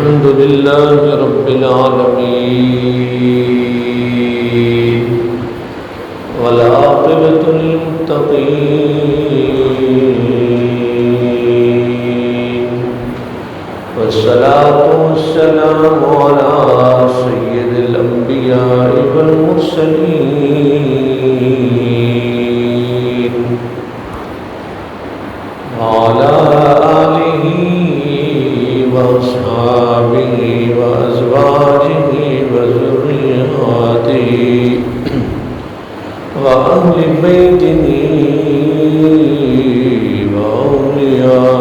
الحمد لله رب العالمين والعاقبة للمتقين والصلاة والسلام على سيد الأنبياء والمرسلين وعلى آله وأصحابه وأزواجه وذرياته وأهل بيته وأولياء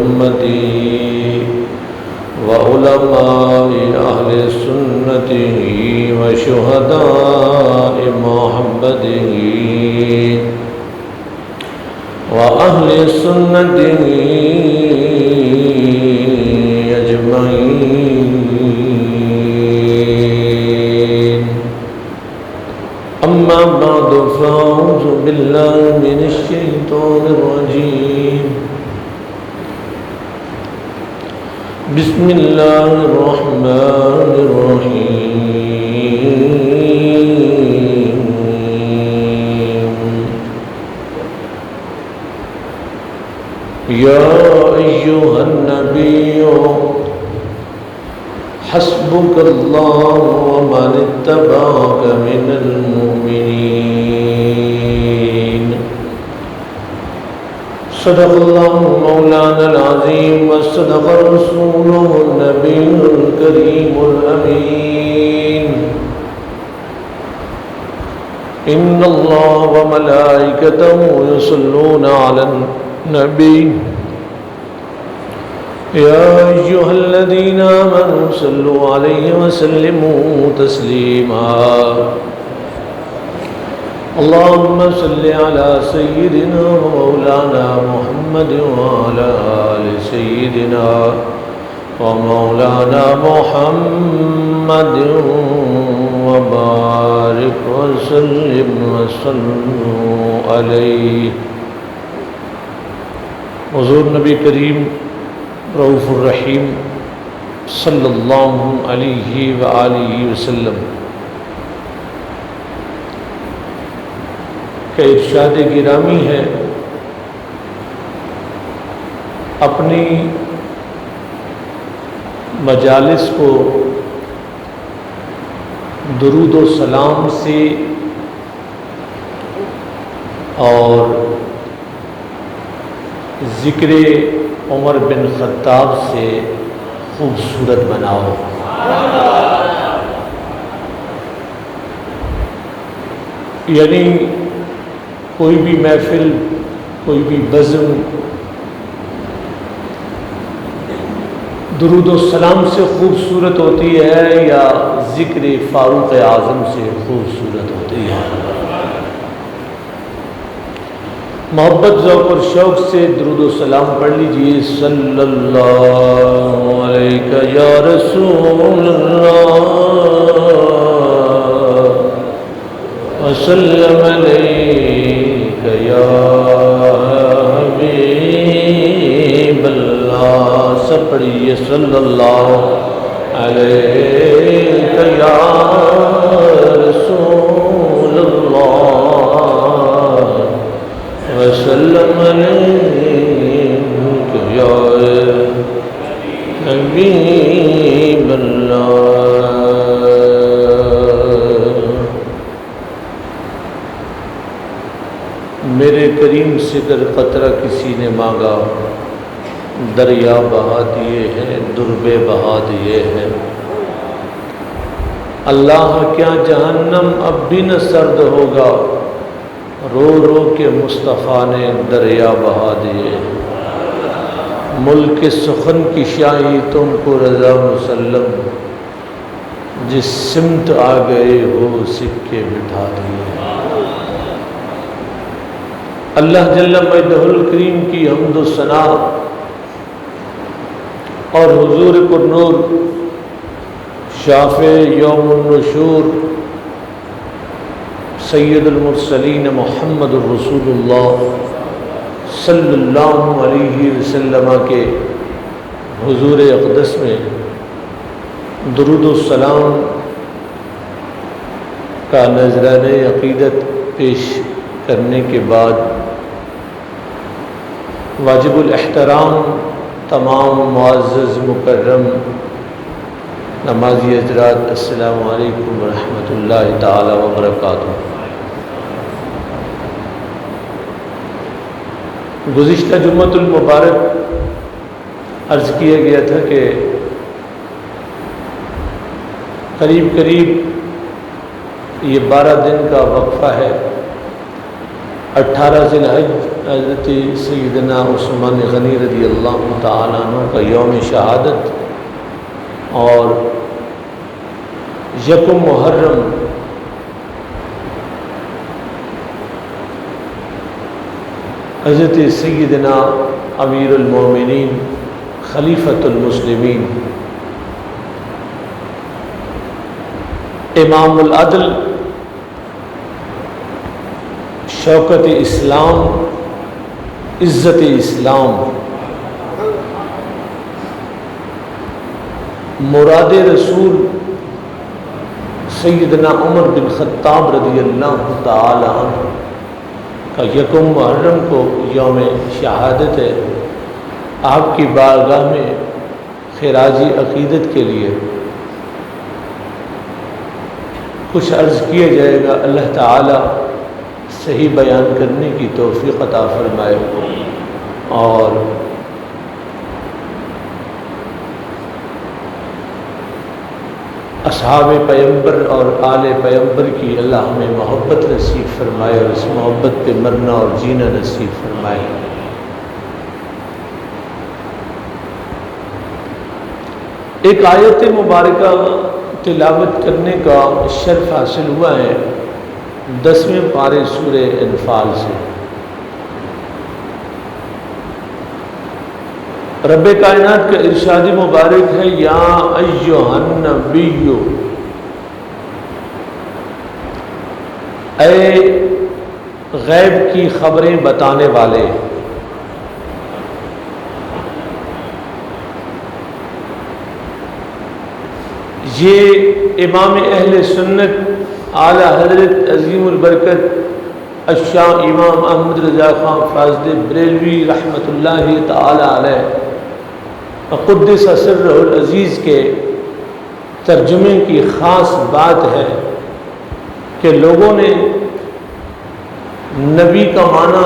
أمته وعلماء أهل سنته وشهداء محبته وأهل سنته أجمعين. أما بعد فأعوذ بالله من الشيطان الرجيم. بسم الله الرحمن الرحيم. يا أيها النبي حسبك الله ومن اتبعك من المؤمنين. صدق الله مولانا العظيم وصدق رسوله النبي الكريم الأمين. إن الله وملائكته يصلون على النبي يا أيها الذين آمنوا صلوا عليه وسلموا تسليما. اللهم صل على سيدنا ومولانا محمد وعلى آل سيدنا ومولانا محمد وبارك وسلم وصلوا عليه. حضور نبی کریم رؤوف الرحیم صلی اللہ علیہ وآلہ وسلم کا ارشاد گرامی ہے، اپنی مجالس کو درود و سلام سے اور ذکر عمر بن خطاب سے خوبصورت بناؤ. یعنی کوئی بھی محفل، کوئی بھی بزم درود و سلام سے خوبصورت ہوتی ہے یا ذکر فاروق اعظم سے خوبصورت ہوتی ہے. محبت، ذوق اور شوق سے درود و سلام پڑھ لیجئے. صلی اللہ علیہ یا رسول اللہ وسلم علیہ یا حبیب اللہ. سب پڑھیے صلی اللہ علیہ یا رسول اللہ وسلم علیک یا حبیب اللہ. میرے کریم سے در قطرہ کسی نے مانگا، دریا بہا دیے ہیں، دربے بہا دیے ہیں. اللہ کیا جہنم اب بھی نہ سرد ہوگا، رو رو کے مصطفیٰ نے دریا بہا دیے. ملک سخن کی شاہی تم کو رضا مسلم، جس سمت آ گئے ہو سکے بٹھا دیے. اللہ جل مجدہ الکریم کی حمد و ثنا اور حضور پر نور شافع یوم النشور سید المرسلین محمد الرسول اللہ صلی اللہ علیہ وسلم کے حضور اقدس میں درود و سلام کا نذرانہ عقیدت پیش کرنے کے بعد واجب الاحترام تمام معزز مکرم نمازی حضرات، السلام علیکم ورحمۃ اللہ تعالی وبرکاتہ۔ گزشتہ جمعۃ المبارک عرض کیا گیا تھا کہ قریب قریب یہ 12 دن کا وقفہ ہے۔ 18 ذی الحج حضرت سیدنا عثمان غنی رضی اللہ تعالیٰ عنہ کا یوم شہادت، اور 1 محرم حضرت سیدنا امیر المومنین خلیفۃ المسلمین امام العدل شوکت اسلام عزت اسلام مراد رسول سیدنا عمر بن خطاب رضی اللہ تعالی عنہ کا 1 محرم کو یوم شہادت ہے۔ آپ کی بارگاہ میں خراج عقیدت کے لیے کچھ عرض کیا جائے گا۔ اللہ تعالی صحیح بیان کرنے کی توفیق عطا فرمائے اور اصحاب پیغمبر اور آل پیغمبر کی اللہ ہمیں محبت نصیب فرمائے اور اس محبت پہ مرنا اور جینا نصیب فرمائے۔ ایک آیت مبارکہ تلاوت کرنے کا شرف حاصل ہوا ہے 10ویں پارے سورہ انفال سے۔ رب کائنات کا ارشاد مبارک ہے، یا ایھا النبی، اے غیب کی خبریں بتانے والے، یہ امام اہل سنت اعلی حضرت عظیم البرکت الشاہ امام احمد رضا خان فاضل بریلوی رحمۃ اللہ تعالی علیہ قدس سرہ العزیز کے ترجمے کی خاص بات ہے کہ لوگوں نے نبی کا معنی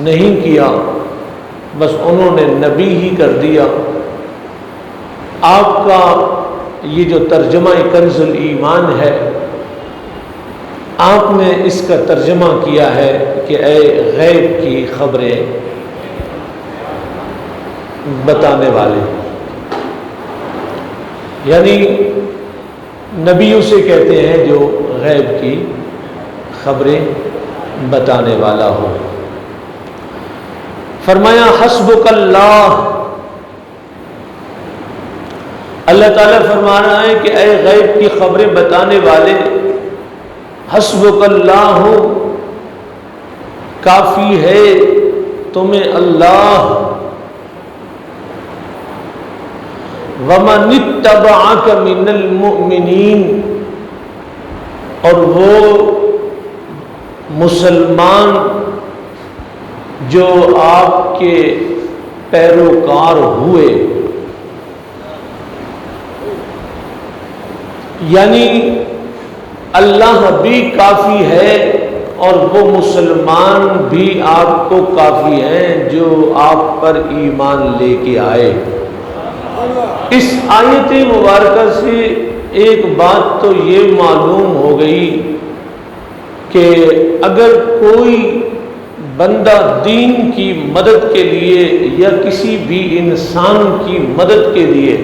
نہیں کیا، بس انہوں نے نبی ہی کر دیا۔ آپ کا یہ جو ترجمہ کنز الایمان ہے، آپ نے اس کا ترجمہ کیا ہے کہ اے غیب کی خبریں بتانے والے، یعنی نبی اسے کہتے ہیں جو غیب کی خبریں بتانے والا ہو۔ فرمایا حسبک اللہ، اللہ تعالیٰ فرما رہا ہے کہ اے غیب کی خبریں بتانے والے، حسبک اللہ، کافی ہے تمہیں اللہ، ومن اتبعک من المؤمنین، اور وہ مسلمان جو آپ کے پیروکار ہوئے، یعنی اللہ بھی کافی ہے اور وہ مسلمان بھی آپ کو کافی ہیں جو آپ پر ایمان لے کے آئے۔ اس آیت مبارکہ سے ایک بات تو یہ معلوم ہو گئی کہ اگر کوئی بندہ دین کی مدد کے لیے یا کسی بھی انسان کی مدد کے لیے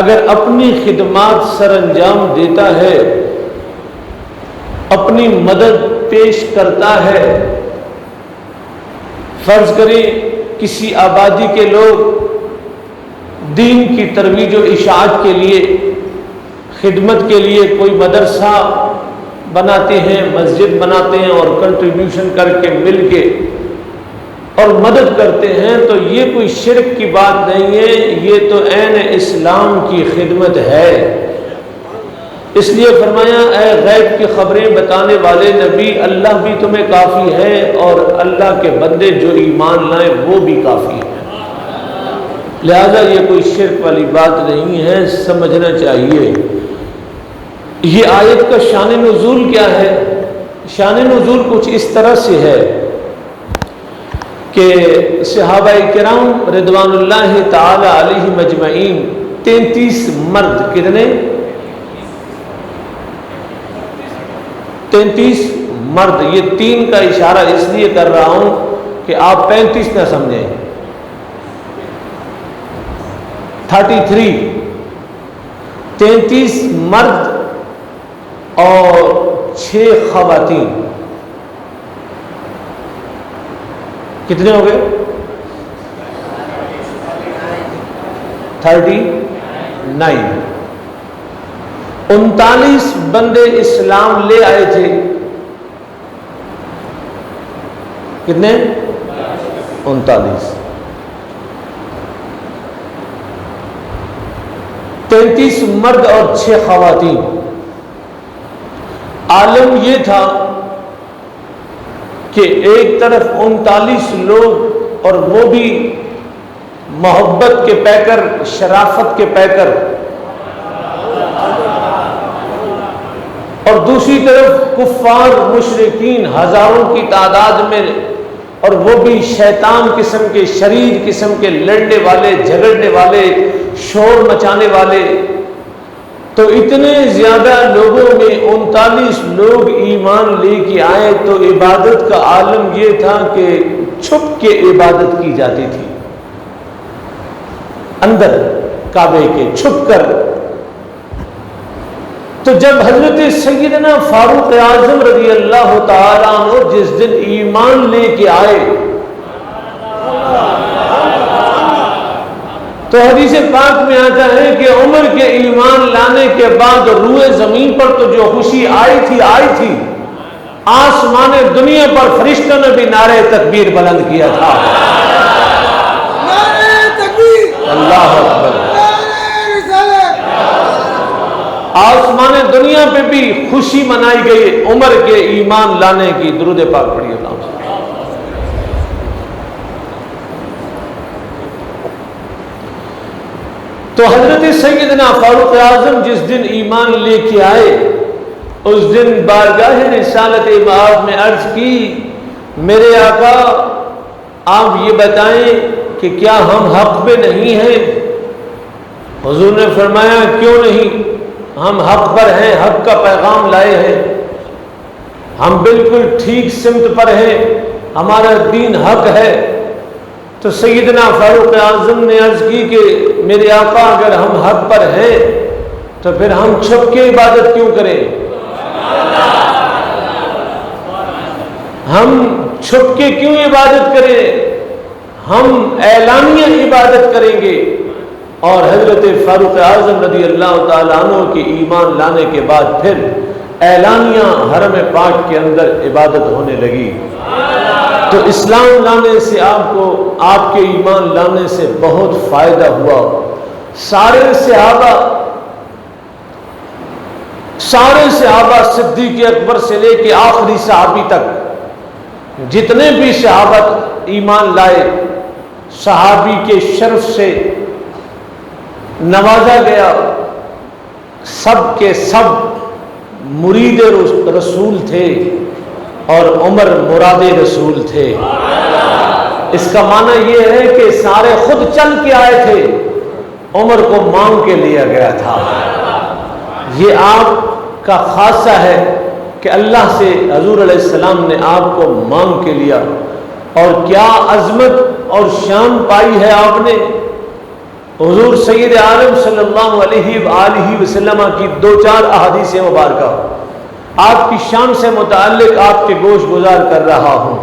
اگر اپنی خدمات سر انجام دیتا ہے، اپنی مدد پیش کرتا ہے، فرض کریں کسی آبادی کے لوگ دین کی ترویج و اشاعت کے لیے، خدمت کے لیے کوئی مدرسہ بناتے ہیں، مسجد بناتے ہیں اور کنٹریبیوشن کر کے مل کے اور مدد کرتے ہیں تو یہ کوئی شرک کی بات نہیں ہے، یہ تو عین اسلام کی خدمت ہے۔ اس لیے فرمایا اے غیب کی خبریں بتانے والے نبی، اللہ بھی تمہیں کافی ہے اور اللہ کے بندے جو ایمان لائیں وہ بھی کافی ہے۔ لہذا یہ کوئی شرک والی بات نہیں ہے، سمجھنا چاہیے۔ یہ آیت کا شان نزول کیا ہے؟ شان نزول کچھ اس طرح سے ہے کہ صحابہ کرام رضوان اللہ تعالی علیہ مجمعین 33 مرد، کتنے؟ 33 مرد۔ یہ 3 کا اشارہ اس لیے کر رہا ہوں کہ آپ 35 نہ سمجھیں، 33 مرد اور 6 خواتین، کتنے ہو گئے؟ 39۔ 39 بندے اسلام لے آئے تھے، کتنے؟ 39۔ 33 مرد اور 6 خواتین۔ عالم یہ تھا کہ ایک طرف 39 لوگ اور وہ بھی محبت کے پیکر، شرافت کے پیکر، اور دوسری طرف کفار مشرکین ہزاروں کی تعداد میں، اور وہ بھی شیطان قسم کے، شریر قسم کے، لڑنے والے، جھگڑنے والے، شور مچانے والے۔ تو اتنے زیادہ لوگوں میں 39 لوگ ایمان لے کے آئے، تو عبادت کا عالم یہ تھا کہ چھپ کے عبادت کی جاتی تھی، اندر کعبے کے چھپ کر۔ تو جب حضرت سیدنا فاروق اعظم رضی اللہ تعالیٰ عنہ جس دن ایمان لے کے آئے، تو حدیث پاک میں آتا ہے کہ عمر کے ایمان لانے کے بعد روئے زمین پر تو جو خوشی آئی تھی، آسمان دنیا پر فرشتوں نے بھی نعرہ تکبیر بلند کیا تھا۔ نعرہ تکبیر، اللہ اکبر۔ آسمان دنیا پہ بھی خوشی منائی گئی عمر کے ایمان لانے کی۔ درود پاک پڑھیے اللہ سے۔ تو حضرت سیدنا فاروق اعظم جس دن ایمان لے کے آئے، اس دن بارگاہ رسالت مآب میں عرض کی، میرے آقا آپ یہ بتائیں کہ کیا ہم حق پہ نہیں ہیں؟ حضور نے فرمایا کیوں نہیں، ہم حق پر ہیں، حق کا پیغام لائے ہیں، ہم بالکل ٹھیک سمت پر ہیں، ہمارا دین حق ہے۔ تو سیدنا فاروق اعظم نے عرض کی کہ میرے آقا اگر ہم حق پر ہیں تو پھر ہم چھپ کے عبادت کیوں کریں؟ ہم چھپ کے کیوں عبادت کریں؟ ہم اعلانیہ عبادت کریں گے۔ اور حضرت فاروق اعظم رضی اللہ تعالیٰ عنہ کے ایمان لانے کے بعد پھر اعلانیہ حرم پاک کے اندر عبادت ہونے لگی۔ تو اسلام لانے سے آپ کو، آپ کے ایمان لانے سے بہت فائدہ ہوا۔ سارے صحابہ صدیق اکبر سے لے کے آخری صحابی تک جتنے بھی صحابہ ایمان لائے، صحابی کے شرف سے نوازا گیا۔ سب کے سب مرید رسول تھے اور عمر مراد رسول تھے۔ اس کا معنی یہ ہے کہ سارے خود چل کے آئے تھے، عمر کو مانگ کے لیا گیا تھا۔ یہ آپ کا خاصہ ہے کہ اللہ سے حضور علیہ السلام نے آپ کو مانگ کے لیا۔ اور کیا عظمت اور شان پائی ہے آپ نے۔ حضور سید عالم صلی اللہ علیہ وآلہ وسلم کی 2-4 احادیث مبارکہ آپ کی شان سے متعلق آپ کے گوش گزار کر رہا ہوں۔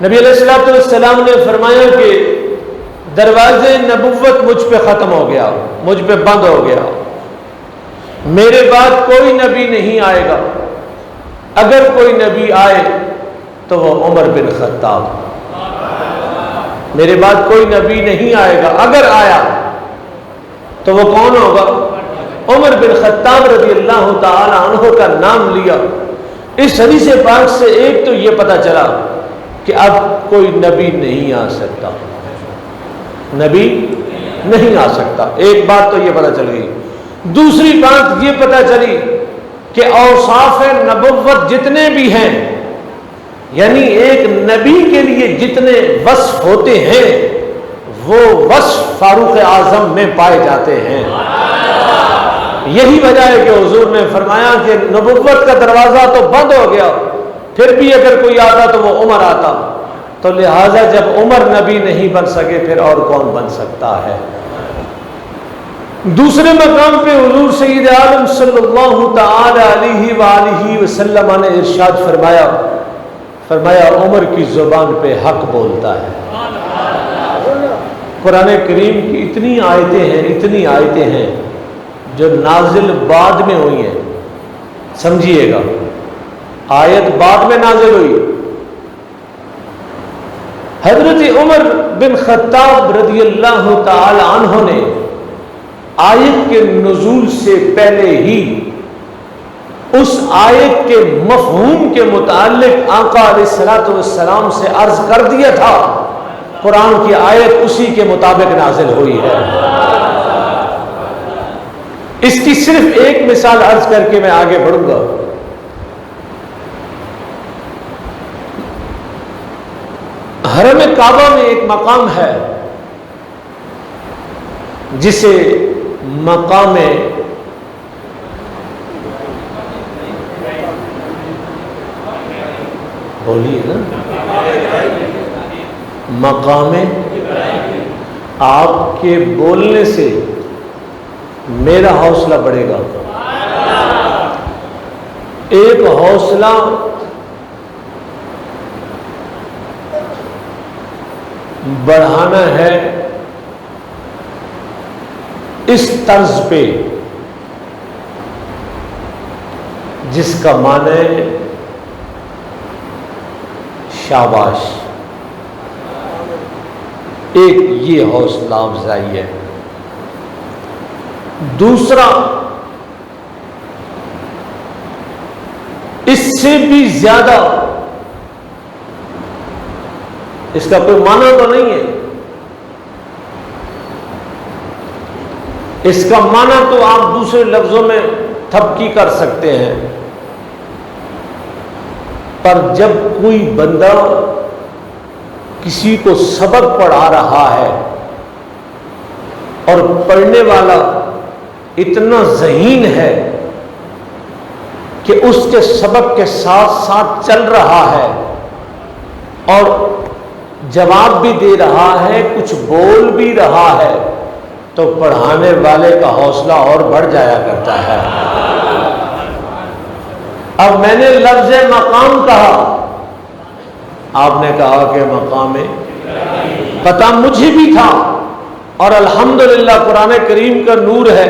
نبی علیہ السلام نے فرمایا کہ دروازے نبوت مجھ پہ ختم ہو گیا، مجھ پہ بند ہو گیا، میرے بعد کوئی نبی نہیں آئے گا، اگر کوئی نبی آئے تو وہ عمر بن خطاب۔ میرے بعد کوئی نبی نہیں آئے گا، اگر آیا تو وہ کون ہوگا؟ عمر بن خطاب رضی اللہ تعالی عنہ کا نام لیا۔ اس حدیث پاک سے ایک تو یہ پتہ چلا کہ اب کوئی نبی نہیں آ سکتا، نبی نہیں آ سکتا، ایک بات تو یہ پتہ چل گئی۔ دوسری بات یہ پتہ چلی کہ اوصاف نبوت جتنے بھی ہیں، یعنی ایک نبی کے لیے جتنے وصف ہوتے ہیں وہ وصف فاروق اعظم میں پائے جاتے ہیں۔ یہی وجہ ہے کہ حضور نے فرمایا کہ نبوت کا دروازہ تو بند ہو گیا، پھر بھی اگر کوئی آتا تو وہ عمر آتا، تو لہٰذا جب عمر نبی نہیں بن سکے پھر اور کون بن سکتا ہے؟ دوسرے مقام پہ حضور سید عالم صلی اللہ تعالی علیہ وآلہ وسلم نے ارشاد فرمایا عمر کی زبان پہ حق بولتا ہے۔ قرآن کریم کی اتنی آیتیں ہیں جو نازل بعد میں ہوئی ہیں، سمجھیے گا، آیت بعد میں نازل ہوئی۔ حضرت عمر بن خطاب رضی اللہ تعالی عنہ نے آیت کے نزول سے پہلے ہی اس آیت کے مفہوم کے متعلق آقا علیہ الصلوۃ والسلام سے عرض کر دیا تھا، قرآن کی آیت اسی کے مطابق نازل ہوئی ہے۔ اس کی صرف ایک مثال عرض کر کے میں آگے بڑھوں گا۔ حرم کعبہ میں ایک مقام ہے جسے مقام بولیے نا، مقام، آپ کے بولنے سے میرا حوصلہ بڑھے گا۔ ایک حوصلہ بڑھانا ہے اس طرز پہ جس کا معنی ہے شاباش، ایک یہ حوصلہ افزائی ہے۔ دوسرا، اس سے بھی زیادہ، اس کا کوئی معنی تو نہیں ہے، اس کا معنی تو آپ دوسرے لفظوں میں تھپکی کر سکتے ہیں، پر جب کوئی بندہ کسی کو سبق پڑھا رہا ہے اور پڑھنے والا اتنا ذہین ہے کہ اس کے سبق کے ساتھ ساتھ چل رہا ہے اور جواب بھی دے رہا ہے، کچھ بول بھی رہا ہے، تو پڑھانے والے کا حوصلہ اور بڑھ جایا کرتا ہے۔ اب میں نے لفظ مقام کہا، آپ نے کہا کہ مقام، پتہ مجھے بھی تھا، اور الحمدللہ قرآن کریم کا نور ہے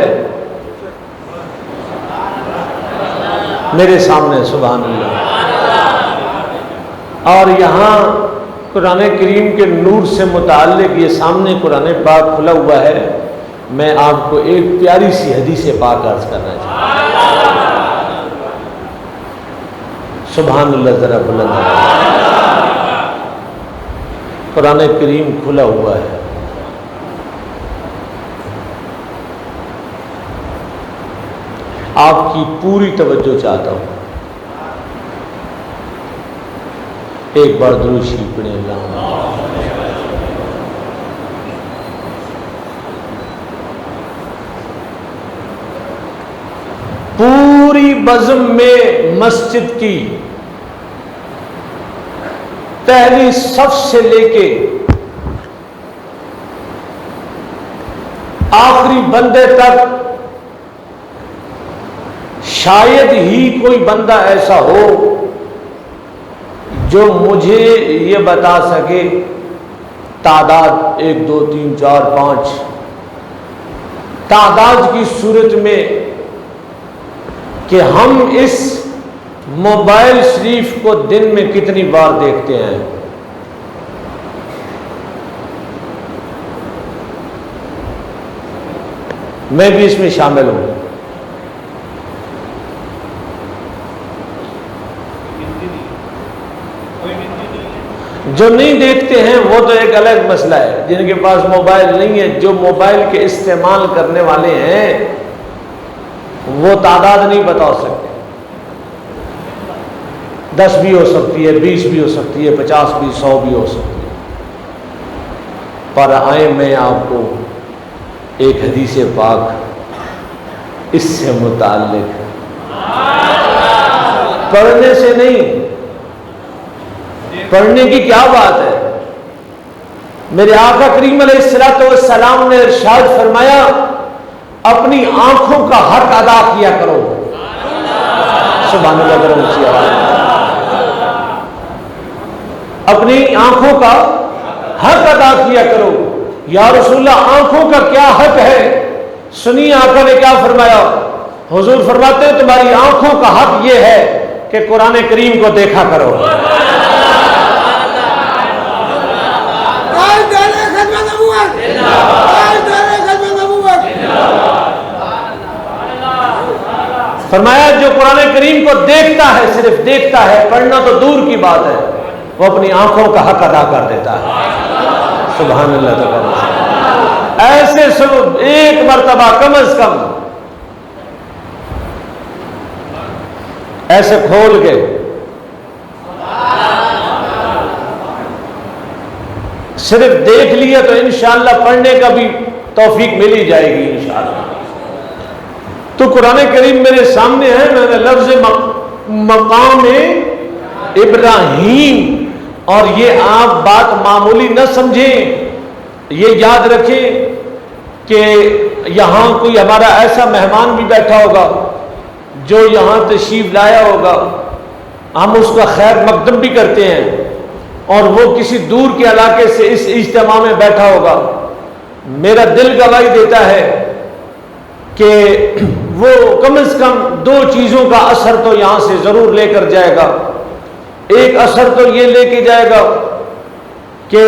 میرے سامنے، سبحان اللہ۔ اور یہاں قرآن کریم کے نور سے متعلق یہ سامنے قرآن پاک کھلا ہوا ہے، میں آپ کو ایک پیاری سی حدیث پاک عرض کرنا چاہتا ہوں۔ سبحان اللہ، ذرا بلند قرآن کریم کھلا ہوا ہے، آپ کی پوری توجہ چاہتا ہوں۔ ایک بار درود شریف پڑھیں اللہ۔ پوری بزم میں مسجد کی پہلی صف سے لے کے آخری بندے تک شاید ہی کوئی بندہ ایسا ہو جو مجھے یہ بتا سکے تعداد 1 2 3 4 5 تعداد کی صورت میں کہ ہم اس موبائل شریف کو دن میں کتنی بار دیکھتے ہیں۔ میں بھی اس میں شامل ہوں۔ جو نہیں دیکھتے ہیں وہ تو ایک الگ مسئلہ ہے، جن کے پاس موبائل نہیں ہے، جو موبائل کے استعمال کرنے والے ہیں وہ تعداد نہیں بتا سکتے، 10 بھی ہو سکتی ہے، 20 بھی ہو سکتی ہے، 50 بھی، 100 بھی ہو سکتی ہے۔ پر آئے میں آپ کو ایک حدیث پاک اس سے متعلق، پڑھنے سے نہیں، پڑھنے کی کیا بات ہے، میرے آقا کریم علیہ الصلوۃ والسلام نے ارشاد فرمایا اپنی آنکھوں کا حق ادا کیا کرو۔ سبحان اللہ، کرو اونچی آواز۔ اپنی آنکھوں کا حق ادا کیا کرو۔ یا رسول اللہ آنکھوں کا کیا حق ہے؟ سنیے آقا نے کیا فرمایا۔ حضور فرماتے ہیں تمہاری آنکھوں کا حق یہ ہے کہ قرآن کریم کو دیکھا کرو۔ فرمایا جو قرآن کریم کو دیکھتا ہے، صرف دیکھتا ہے، پڑھنا تو دور کی بات ہے، وہ اپنی آنکھوں کا حق ادا کر دیتا ہے۔ سبحان اللہ تعالیٰ۔ ایسے سب ایک مرتبہ کم از کم ایسے کھول کے صرف دیکھ لیا تو انشاءاللہ پڑھنے کا بھی توفیق مل ہی جائے گی انشاءاللہ۔ تو قرآن کریم میرے سامنے ہے، میں نے لفظ مقام ابراہیم، اور یہ آپ بات معمولی نہ سمجھیں، یہ یاد رکھیں کہ یہاں کوئی ہمارا ایسا مہمان بھی بیٹھا ہوگا جو یہاں تشریف لایا ہوگا، ہم اس کا خیر مقدم بھی کرتے ہیں، اور وہ کسی دور کے علاقے سے اس اجتماع میں بیٹھا ہوگا، میرا دل گواہی دیتا ہے کہ وہ کم از کم 2 چیزوں کا اثر تو یہاں سے ضرور لے کر جائے گا۔ ایک اثر تو یہ لے کے جائے گا کہ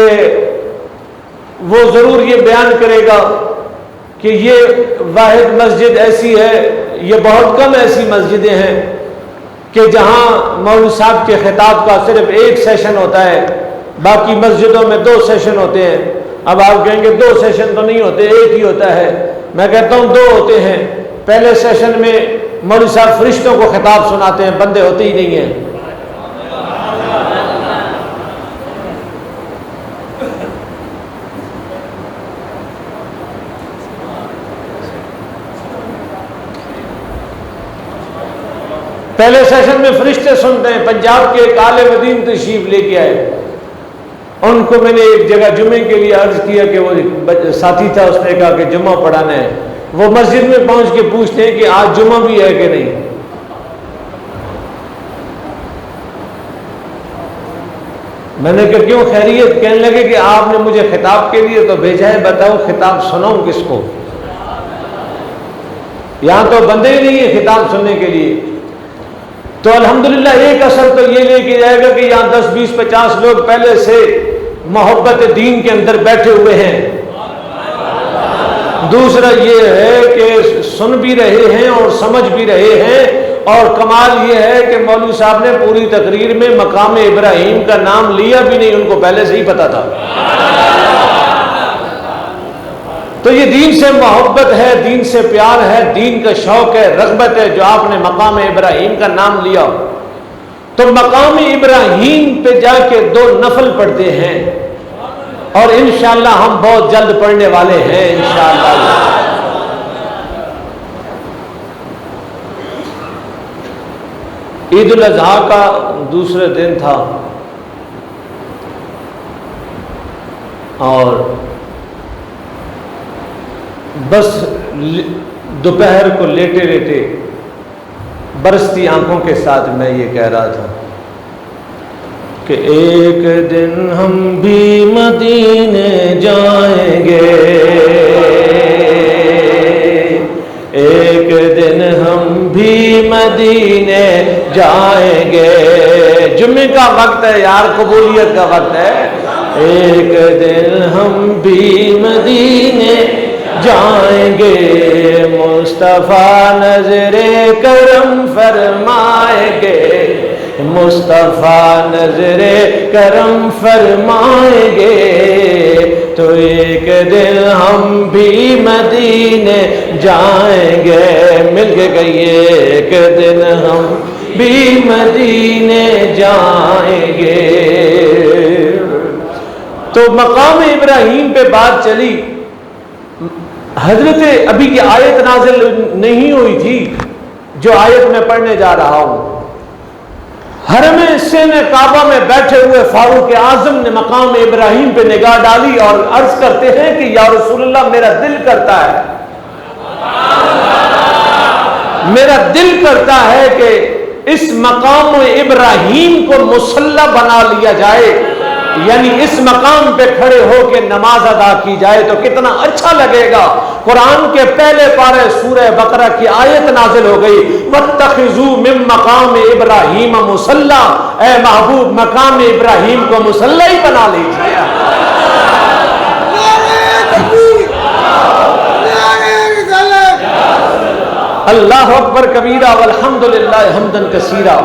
وہ ضرور یہ بیان کرے گا کہ یہ واحد مسجد ایسی ہے، یہ بہت کم ایسی مسجدیں ہیں کہ جہاں مولوی صاحب کے خطاب کا صرف 1 سیشن ہوتا ہے، باقی مسجدوں میں 2 سیشن ہوتے ہیں۔ اب آپ کہیں گے 2 سیشن تو نہیں ہوتے، 1 ہی ہوتا ہے۔ میں کہتا ہوں 2 ہوتے ہیں۔ پہلے سیشن میں مولوی صاحب فرشتوں کو خطاب سناتے ہیں، بندے ہوتے ہی نہیں ہیں۔ پہلے سیشن میں فرشتے سنتے ہیں۔ پنجاب کے ایک عالم دین تشریف لے کے آئے، ان کو میں نے ایک جگہ جمعے کے لیے عرض کیا کہ وہ ساتھی تھا، اس نے کہا کہ جمعہ پڑھانا ہے۔ وہ مسجد میں پہنچ کے پوچھتے ہیں کہ آج جمعہ بھی ہے کہ نہیں۔ میں نے کہا کیوں خیریت؟ کہنے لگے کہ آپ نے مجھے خطاب کے لیے تو بھیجا ہے، بتاؤ خطاب سناؤں کس کو؟ یہاں تو بندے ہی نہیں ہیں خطاب سننے کے لیے۔ تو الحمدللہ ایک اثر تو یہ لے کے جائے گا کہ یہاں 10 20 50 لوگ پہلے سے محبت دین کے اندر بیٹھے ہوئے ہیں۔ دوسرا یہ ہے کہ سن بھی رہے ہیں اور سمجھ بھی رہے ہیں، اور کمال یہ ہے کہ مولوی صاحب نے پوری تقریر میں مقام ابراہیم کا نام لیا بھی نہیں، ان کو پہلے سے ہی پتا تھا۔ تو یہ دین سے محبت ہے، دین سے پیار ہے، دین کا شوق ہے، رغبت ہے، جو آپ نے مقام ابراہیم کا نام لیا۔ تو مقام ابراہیم پہ جا کے 2 نفل پڑھتے ہیں، اور انشاءاللہ ہم بہت جلد پڑھنے والے ہیں انشاءاللہ۔ عید الاضحیٰ کا دوسرے دن تھا، اور بس دوپہر کو لیٹے لیٹے برستی آنکھوں کے ساتھ میں یہ کہہ رہا تھا کہ ایک دن ہم بھی مدینے جائیں گے، ایک دن ہم بھی مدینے جائیں گے۔ جمعے کا وقت ہے یار، قبولیت کا وقت ہے۔ ایک دن ہم بھی مدینے جائیں گے، مصطفیٰ نظر کرم فرمائیں گے، مصطفیٰ نظر کرم فرمائیں گے، تو ایک دن ہم بھی مدینے جائیں گے، مل کے کہیے ایک دن ہم بھی مدینے جائیں گے۔ تو مقام ابراہیم پہ بات چلی، حضرت ابھی یہ آیت نازل نہیں ہوئی تھی جو آیت میں پڑھنے جا رہا ہوں۔ حرم سین کعبہ میں بیٹھے ہوئے فاروق اعظم نے مقام ابراہیم پہ نگاہ ڈالی اور عرض کرتے ہیں کہ یا رسول اللہ میرا دل کرتا ہے، میرا دل کرتا ہے کہ اس مقام ابراہیم کو مصلی بنا لیا جائے، یعنی اس مقام پہ کھڑے ہو کے نماز ادا کی جائے تو کتنا اچھا لگے گا۔ قرآن کے پہلے پارے سورہ بقرہ کی آیت نازل ہو گئی، وَاتَّخِذُوا مِن مَّقَامِ إِبْرَاهِيمَ مُصَلًّى، اے محبوب مقام ابراہیم کو مصلی ہی بنا لیجیے۔ اللہ اکبر کبیرہ والحمدللہ حمدن کثیرہ۔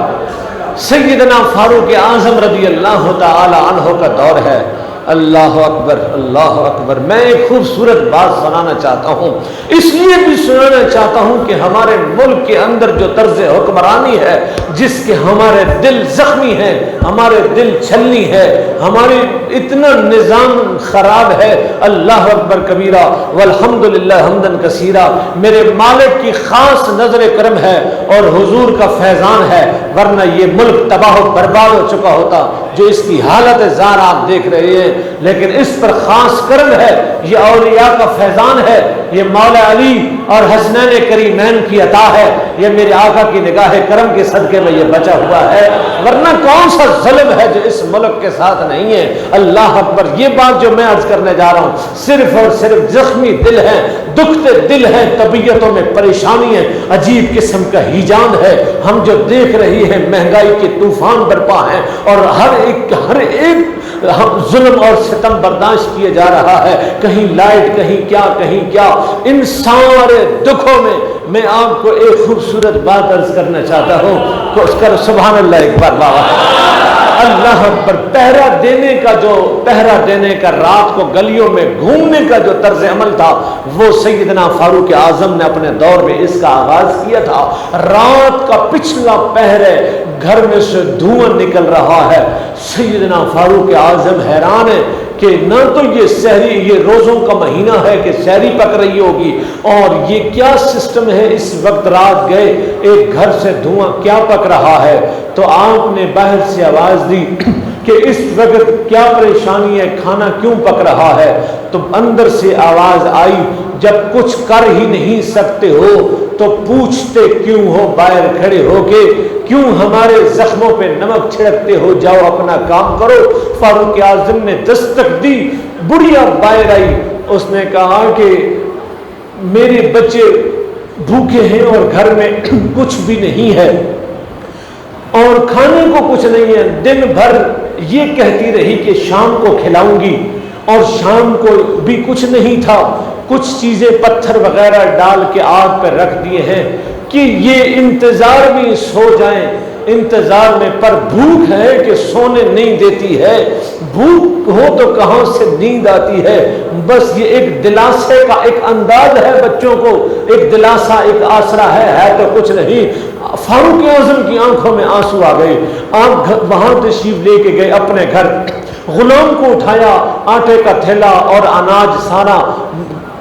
سیدنا فاروق اعظم رضی اللہ تعالی عنہ کا دور ہے۔ اللہ اکبر اللہ اکبر۔ میں ایک خوبصورت بات سنانا چاہتا ہوں، اس لیے بھی سنانا چاہتا ہوں کہ ہمارے ملک کے اندر جو طرز حکمرانی ہے، جس کے ہمارے دل زخمی ہیں، ہمارے دل چھلنی ہے، ہماری اتنا نظام خراب ہے۔ اللہ اکبر کبیرہ والحمدللہ حمدن کثیرہ۔ میرے مالک کی خاص نظر کرم ہے اور حضور کا فیضان ہے، ورنہ یہ ملک تباہ و برباد ہو چکا ہوتا جو اس کی حالت زار آپ دیکھ رہے ہیں۔ لیکن اس پر خاص کرم ہے، یہ اولیاء کا فیضان ہے، یہ مولا علی اور حسنین کریمین کی عطا ہے، یہ میرے آقا کی نگاہ کرم کے صدقے میں یہ بچا ہوا ہے، ورنہ کون سا ظلم ہے جو اس ملک کے ساتھ نہیں ہے۔ اللہ اکبر۔ یہ بات جو میں عرض کرنے جا رہا ہوں صرف اور صرف زخمی دل ہیں، دکھتے دل ہیں، طبیعتوں میں پریشانی ہے، عجیب قسم کا ہیجان ہے۔ ہم جو دیکھ رہی ہیں مہنگائی کے طوفان برپا ہیں اور ہر ایک ظلم اور ستم برداشت کیے جا رہا ہے، کہیں لائٹ کہیں کیا۔ ان سارے دکھوں میں آپ کو ایک خوبصورت بات عرض کرنا چاہتا ہوں، سبحان اللہ ایک بار بابا۔ اللہ اکبر۔ پہرا دینے کا رات کو گلیوں میں گھومنے کا جو طرز عمل تھا وہ سیدنا فاروق اعظم نے اپنے دور میں اس کا آغاز کیا تھا۔ رات کا پچھلا پہر ہے، گھر میں سے دھواں نکل رہا ہے، سیدنا فاروق اعظم حیران ہے کہ نہ تو یہ سحری، یہ روزوں کا مہینہ ہے کہ سحری پک رہی ہوگی، اور یہ کیا سسٹم ہے، اس وقت رات گئے ایک گھر سے دھواں کیا پک رہا ہے۔ تو آپ نے باہر سے آواز دی کہ اس وقت کیا پریشانی ہے، کھانا کیوں پک رہا ہے؟ تو اندر سے آواز آئی، جب کچھ کر ہی نہیں سکتے ہو تو پوچھتے کیوں ہو باہر کھڑے ہو کے، کیوں ہمارے زخموں پہ نمک چھڑکتے ہو، جاؤ اپنا کام کرو۔ فاروق اعظم نے دستک دی، بڑھیا باہر آئی، اس نے کہا کہ میرے بچے بھوکے ہیں اور گھر میں کچھ بھی نہیں ہے اور کھانے کو کچھ نہیں ہے۔ دن بھر یہ کہتی رہی کہ شام کو کھلاؤں گی، اور شام کو بھی کچھ نہیں تھا، کچھ چیزیں پتھر وغیرہ ڈال کے آگ پہ رکھ دیے ہیں کہ یہ انتظار میں سو جائیں، انتظار میں، پر بھوک ہے کہ سونے نہیں دیتی ہے، بھوک ہو تو کہاں سے نیند آتی ہے۔ بس یہ ایک دلاسے کا ایک انداز ہے بچوں کو، ایک دلاسا، ایک آسرا ہے تو کچھ نہیں۔ فاروق اعظم کی آنکھوں میں آنسو آ گئے، آپ وہاں تشریف لے کے گئے اپنے گھر، غلام کو اٹھایا، آٹے کا تھیلا اور اناج سارا،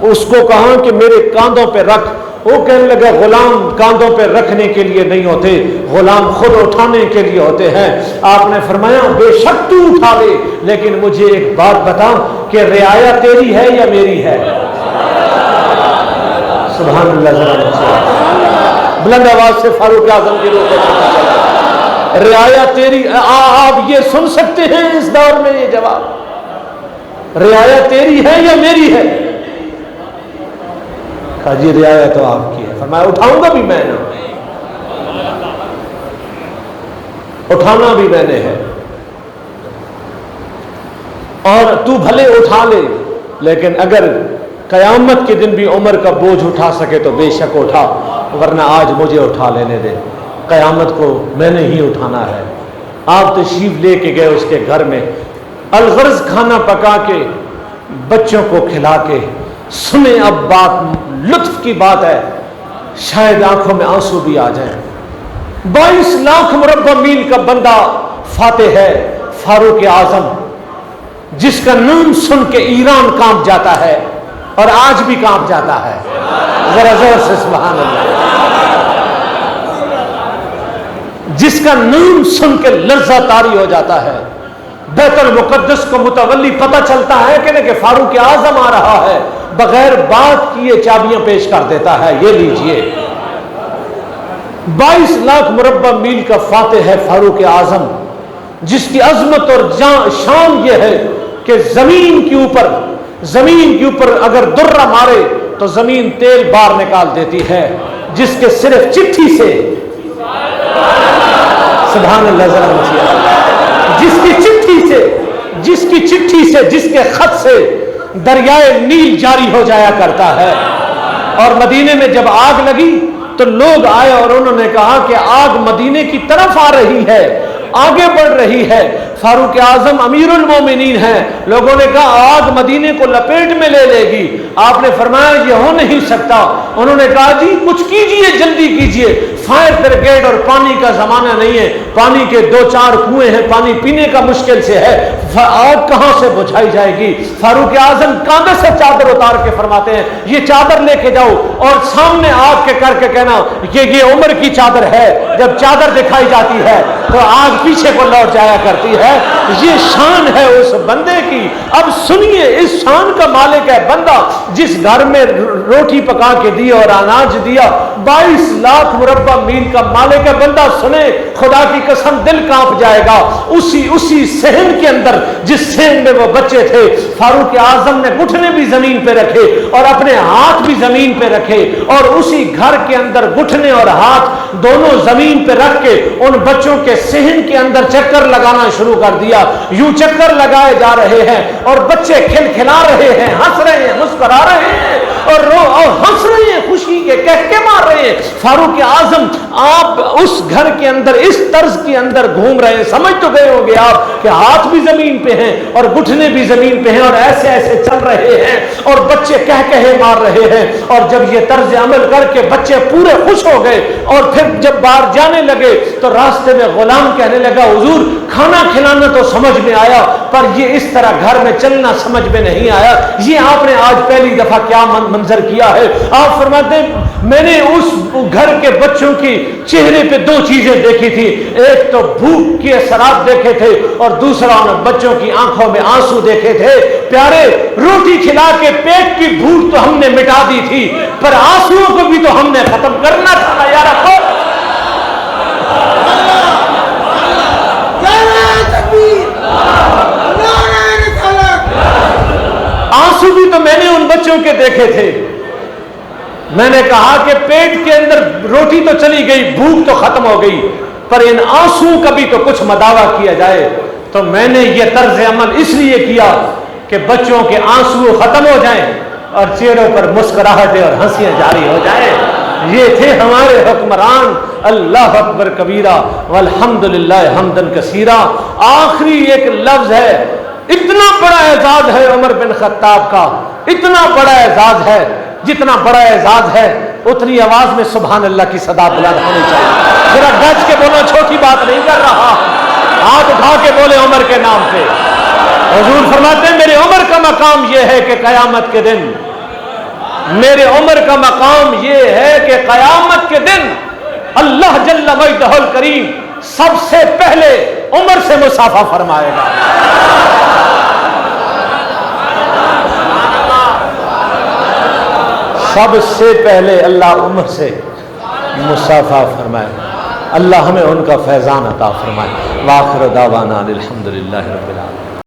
اس کو کہا کہ میرے کاندھوں پہ رکھ۔ وہ کہنے لگا غلام کاندھوں پہ رکھنے کے لیے نہیں ہوتے، غلام خود اٹھانے کے لیے ہوتے ہیں۔ آپ نے فرمایا بے شک تو اٹھا لے، لیکن مجھے ایک بات بتا کہ رعایا تیری ہے یا میری ہے؟ سبحان اللہ۔ ذرا بلند آواز سے فاروق اعظم کی روح کو، رعایا تیری، آپ یہ سن سکتے ہیں اس دور میں یہ جواب، رعایا تیری ہے یا میری ہے؟ کہا جی رعایا تو آپ کی ہے۔ فرمایا اٹھاؤں گا بھی میں نے، اٹھانا بھی میں نے ہے، اور تو بھلے اٹھا لے، لیکن اگر قیامت کے دن بھی عمر کا بوجھ اٹھا سکے تو بے شک اٹھا، ورنہ آج مجھے اٹھا لینے دے، قیامت کو میں نے ہی اٹھانا ہے۔ آپ تشریف لے کے گئے اس کے گھر میں، الغرض کھانا پکا کے بچوں کو کھلا کے، سنیں اب بات، لطف کی بات ہے، شاید آنکھوں میں آنسو بھی آ جائیں۔ 22 لاکھ مربع میل کا بندہ فاتح ہے، فاروق اعظم، جس کا نام سن کے ایران کانپ جاتا ہے اور آج بھی کانپ جاتا ہے۔ ذرا زور سے سبحان اللہ۔ جس کا نام سن کے لرزہ طاری ہو جاتا ہے، بیت المقدس کو متولی پتہ چلتا ہے کہ فاروق اعظم آ رہا ہے، بغیر بات کیے چابیاں پیش کر دیتا ہے، یہ لیجئے۔ 22 لاکھ مربع میل کا فاتح ہے فاروق اعظم، جس کی عظمت اور شان یہ ہے کہ زمین کے اوپر اگر درہ مارے تو زمین تیل بار نکال دیتی ہے، جس کے صرف چٹھی سے، سبحان اللہ، ذرا جس کی چٹھی سے جس کے خط سے دریائے نیل جاری ہو جایا کرتا ہے۔ اور مدینے میں جب آگ لگی تو لوگ آئے اور انہوں نے کہا کہ آگ مدینے کی طرف آ رہی ہے، آگے بڑھ رہی ہے، فاروق اعظم امیر المومنین ہیں۔ لوگوں نے کہا آگ مدینے کو لپیٹ میں لے لے گی۔ آپ نے فرمایا یہ ہو نہیں سکتا۔ انہوں نے کہا جی کچھ کیجئے، جلدی کیجئے، فائر بریگیڈ اور پانی کا زمانہ نہیں ہے، پانی کے 2-4 کنویں ہیں، پانی پینے کا مشکل سے ہے، آگ کہاں سے بجھائی جائے گی؟ فاروق اعظم کاندھے سے چادر اتار کے فرماتے ہیں یہ چادر لے کے جاؤ اور سامنے آگ کے کر کے کہنا یہ عمر کی چادر ہے۔ جب چادر دکھائی جاتی ہے تو آگ پیچھے کو لوٹ جایا کرتی ہے۔ یہ شان ہے اس بندے کی۔ اب سنیے، اس شان کا مالک ہے بندہ جس گھر میں روٹی پکا کے دی اور اناج دیا، 22 لاکھ مربع میل کا مالک ہے بندہ۔ سنے، خدا کی قسم دل کانپ جائے گا۔ اسی صحن کے اندر، جس صحن میں وہ بچے تھے، فاروق اعظم نے گھٹنے بھی زمین پہ رکھے اور اپنے ہاتھ بھی زمین پہ رکھے، اور اسی گھر کے اندر گھٹنے اور ہاتھ دونوں زمین پہ رکھ کے ان بچوں کے صحن کے اندر چکر لگانا شروع کر دیا۔ یوں چکر لگائے جا رہے ہیں اور بچے کھلکھلا رہے ہیں، ہنس رہے ہیں، مسکرا رہے ہیں اور ہنس رہے ہیں، خوشی کے کہکے مار رہے ہیں۔ فاروق اعظم آپ اس گھر کے اندر اس طرز کے اندر گھوم رہے ہیں، سمجھ تو گئے ہوں گے آپ کہ ہاتھ بھی زمین پہ ہیں اور گھٹنے بھی زمین پہ ہیں اور ایسے ایسے چل رہے ہیں اور بچے کہکہے مار رہے ہیں۔ اور جب یہ طرز عمل کر کے بچے پورے خوش ہو گئے اور پھر جب باہر جانے لگے تو راستے میں غلام کہنے لگا حضور کھانا کھلانا تو سمجھ میں آیا پر یہ اس طرح گھر میں چلنا سمجھ میں نہیں آیا، یہ آپ نے آج پہلی دفعہ کیا منظر کیا ہے؟ آپ فرماتے ہیں میں نے اس گھر کے بچوں کی چہرے پہ 2 چیزیں دیکھی تھی، ایک تو بھوک کے اثرات دیکھے تھے اور دوسرا ان بچوں کی آنکھوں میں آنسو دیکھے تھے۔ پیارے، روٹی کھلا کے پیٹ کی بھوک تو ہم نے مٹا دی تھی پر آنسوؤں کو بھی تو ہم نے ختم کرنا تھا یار۔ آنسو بھی تو میں نے ان بچوں کے دیکھے تھے۔ میں نے کہا کہ پیٹ کے اندر روٹی تو چلی گئی، بھوک تو ختم ہو گئی، پر ان آنسوؤں کا بھی تو کچھ مداوع کیا جائے۔ تو میں نے یہ طرز عمل اس لیے کیا کہ بچوں کے آنسو ختم ہو جائیں اور چہروں پر مسکراہٹیں اور ہنسیاں جاری ہو جائیں۔ یہ تھے ہمارے حکمران۔ اللہ اکبر کبیرہ والحمدللہ حمدن کثیرہ۔ آخری ایک لفظ ہے، اتنا بڑا اعزاز ہے عمر بن خطاب کا، اتنا بڑا اعزاز ہے، جتنا بڑا اعزاز ہے اتنی آواز میں سبحان اللہ کی صدا بلند ہونی چاہیے۔ ذرا گج کے بولو، چھوٹی بات نہیں کر رہا، ہاتھ اٹھا کے بولے عمر کے نام پہ۔ حضور فرماتے ہیں میرے عمر کا مقام یہ ہے کہ قیامت کے دن، میرے عمر کا مقام یہ ہے کہ قیامت کے دن اللہ جل مجدہ الکریم سب سے پہلے عمر سے مصافحہ فرمائے گا۔ سب سے پہلے اللہ عمر سے مصافحہ فرمائے گا۔ اللہ ہمیں ان کا فیضان عطا فرمائے۔ وآخر دعوانا الحمدللہ رب العالمین۔